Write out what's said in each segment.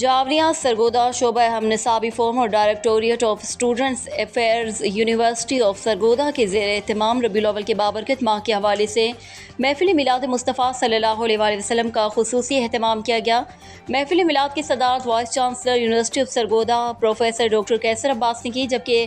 جاوریاں سرگودا شعبہ ہم نصابی former directorate of students affairs university of Sargodha کے زیر اہتمام ربیع الاول کے بابرکت ماہ کے حوالے سے محفل میلاد مصطفیٰ صلی اللہ علیہ وآلہ وسلم کا خصوصی اہتمام کیا گیا۔ محفل میلاد کی صدارت vice chancellor university of Sargodha professor doctor کیسر عباس نے کی، جبکہ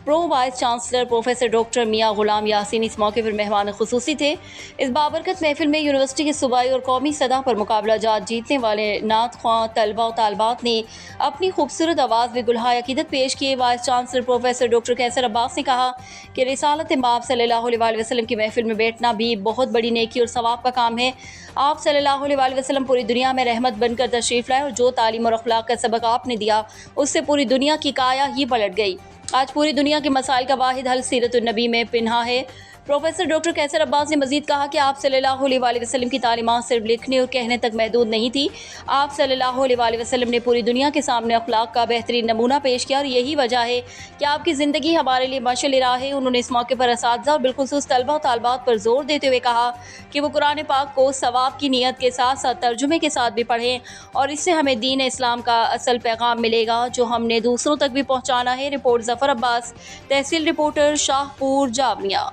pro vice chancellor professor doctor میاں غلام یاسین اس موقع پر مہمان خصوصی تھے۔ اس بابرکت محفل میں یونیورسٹی کی صوبائی اور قومی سطح پر مقابلہ جات جیتنے والے نعت خواں طلباء و طالبات نے اپنی خوبصورت آواز میں گلہائے عقیدت پیش کیے۔ وائس چانسلر پروفیسر ڈاکٹر کیسر عباس نے کہا کہ رسالت مآب صلی اللہ علیہ وآلہ وسلم کی محفل میں بیٹھنا بھی بہت بڑی نیکی اور ثواب کا کام ہے۔ آپ صلی اللہ علیہ وآلہ وسلم پوری دنیا میں رحمت بن کر تشریف لائے اور جو تعلیم اور اخلاق کا سبق آپ نے دیا اس سے پوری دنیا کی کایا ہی پلٹ گئی۔ آج پوری دنیا کے مسائل کا واحد حل سیرت النبی میں پنہاں ہے۔ پروفیسر ڈاکٹر کیسر عباس نے مزید کہا کہ آپ صلی اللہ علیہ وآلہ وسلم کی تعلیمات صرف لکھنے اور کہنے تک محدود نہیں تھی۔ آپ صلی اللہ علیہ وآلہ وسلم نے پوری دنیا کے سامنے اخلاق کا بہترین نمونہ پیش کیا اور یہی وجہ ہے کہ آپ کی زندگی ہمارے لیے مشعل راہ ہے۔ انہوں نے اس موقع پر اساتذہ اور بالخصوص طلباء و طالبات پر زور دیتے ہوئے کہا کہ وہ قرآن پاک کو ثواب کی نیت کے ساتھ ساتھ ترجمے کے ساتھ بھی پڑھیں اور اس سے ہمیں دین اسلام کا اصل پیغام ملے گا جو ہم نے دوسروں تک بھی پہنچانا ہے۔ رپورٹ ظفر عباس، تحصیل رپورٹر، شاہ پور، جاوریاں۔